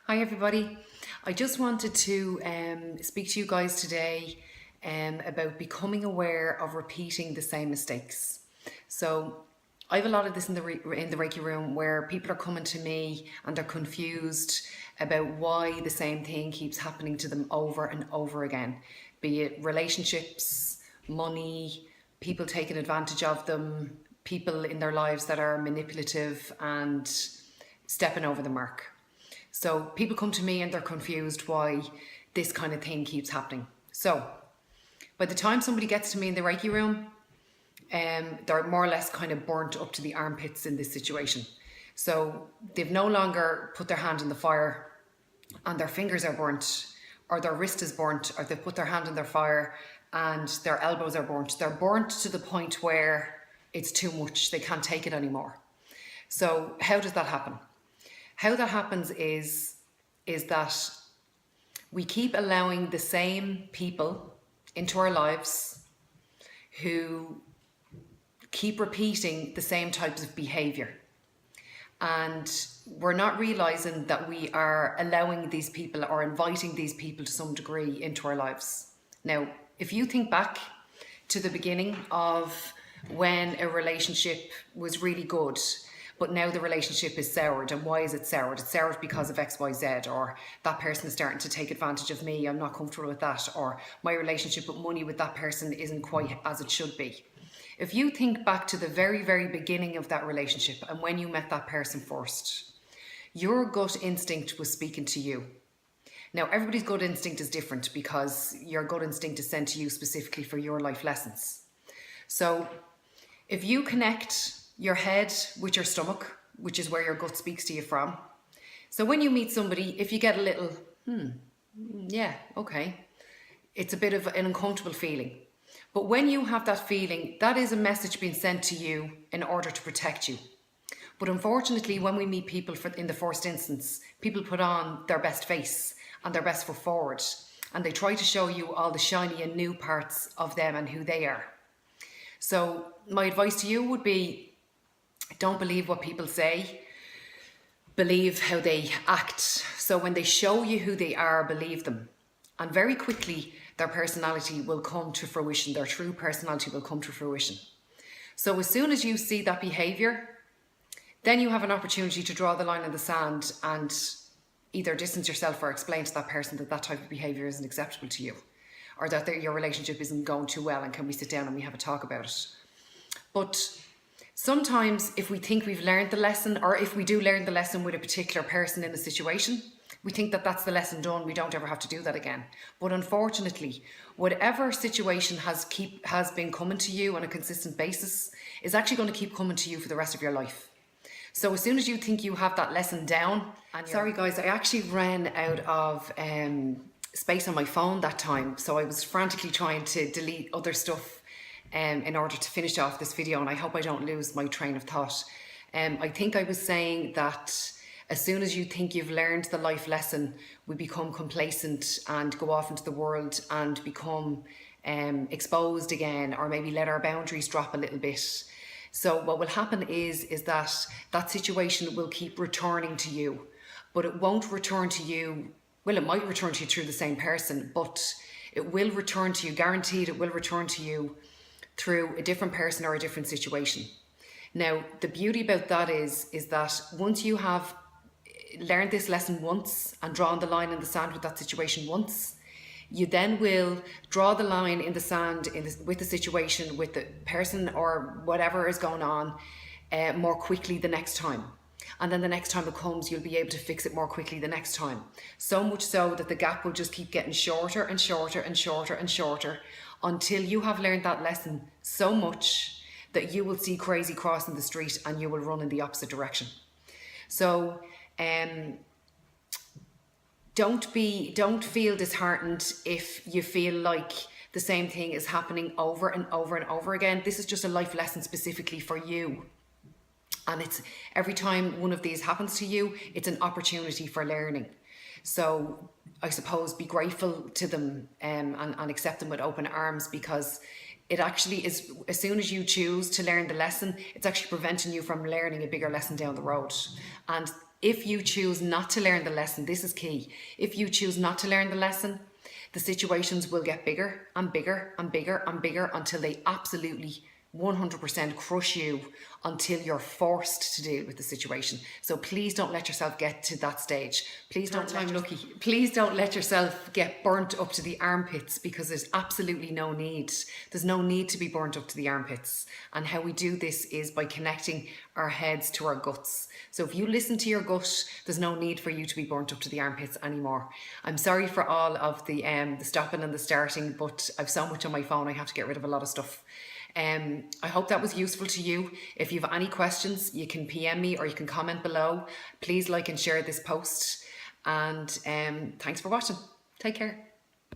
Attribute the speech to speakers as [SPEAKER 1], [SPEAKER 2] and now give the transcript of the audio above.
[SPEAKER 1] Hi everybody. I just wanted to speak to you guys today about becoming aware of repeating the same mistakes. So I have a lot of this in the Reiki room where people are coming to me and they're confused about why the same thing keeps happening to them over and over again, be it relationships, money, people taking advantage of them, people in their lives that are manipulative and stepping over the mark. So people come to me and they're confused why this kind of thing keeps happening. So by the time somebody gets to me in the Reiki room, they're more or less kind of burnt up to the armpits in this situation. So they've no longer put their hand in the fire and their fingers are burnt, or their wrist is burnt, or they've put their hand in their fire and their elbows are burnt. They're burnt to the point where it's too much, they can't take it anymore. So how does that happen? How that happens is that we keep allowing the same people into our lives who keep repeating the same types of behavior. And we're not realizing that we are allowing these people or inviting these people to some degree into our lives. Now, if you think back to the beginning of when a relationship was really good, but now the relationship is soured. And why is it soured? It's soured because of XYZ, or that person is starting to take advantage of me, I'm not comfortable with that, or my relationship with money with that person isn't quite as it should be. If you think back to the very, very beginning of that relationship and when you met that person first, your gut instinct was speaking to you. Now, everybody's gut instinct is different because your gut instinct is sent to you specifically for your life lessons. So if you connect your head with your stomach, which is where your gut speaks to you from. So when you meet somebody, if you get a little, yeah, okay, it's a bit of an uncomfortable feeling. But when you have that feeling, that is a message being sent to you in order to protect you. But unfortunately, when we meet people in the first instance, people put on their best face and their best foot forward, and they try to show you all the shiny and new parts of them and who they are. So my advice to you would be, don't believe what people say, believe how they act. So when they show you who they are, believe them. And very quickly, their personality will come to fruition. Their true personality will come to fruition. So as soon as you see that behavior, then you have an opportunity to draw the line in the sand and either distance yourself or explain to that person that that type of behavior isn't acceptable to you, or that your relationship isn't going too well and can we sit down and we have a talk about it. But sometimes if we think we've learned the lesson, or if we do learn the lesson with a particular person in the situation, we think that that's the lesson done, we don't ever have to do that again. But unfortunately, whatever situation has been coming to you on a consistent basis is actually going to keep coming to you for the rest of your life. So as soon as you think you have that lesson down, and sorry guys, I actually ran out of space on my phone that time, so I was frantically trying to delete other stuff in order to finish off this video, and I hope I don't lose my train of thought. I think I was saying that as soon as you think you've learned the life lesson, we become complacent and go off into the world and become exposed again, or maybe let our boundaries drop a little bit. So what will happen is that that situation will keep returning to you, but it won't return to you. Well, it might return to you through the same person, but it will return to you, guaranteed it will return to you through a different person or a different situation. Now, the beauty about that is that once you have learned this lesson once and drawn the line in the sand with that situation once, you then will draw the line in the sand with the situation, with the person or whatever is going on more quickly the next time. And then the next time it comes, you'll be able to fix it more quickly the next time. So much so that the gap will just keep getting shorter and shorter and shorter and shorter until you have learned that lesson so much that you will see crazy crossing the street and you will run in the opposite direction. So don't feel disheartened if you feel like the same thing is happening over and over and over again. This is just a life lesson specifically for you. And it's every time one of these happens to you, it's an opportunity for learning. So I suppose be grateful to them and accept them with open arms, because it actually is, as soon as you choose to learn the lesson, it's actually preventing you from learning a bigger lesson down the road. And if you choose not to learn the lesson, this is key. If you choose not to learn the lesson, the situations will get bigger and bigger and bigger and bigger until they absolutely 100% crush you, until you're forced to deal with the situation. So please don't let yourself get to that stage. Please don't let yourself get burnt up to the armpits, because there's absolutely no need. There's no need to be burnt up to the armpits. And how we do this is by connecting our heads to our guts. So if you listen to your gut, there's no need for you to be burnt up to the armpits anymore. I'm sorry for all of the stopping and the starting, but I've so much on my phone, I have to get rid of a lot of stuff. I hope that was useful to you. If you have any questions, you can PM me or you can comment below. Please like and share this post, and thanks for watching. Take care.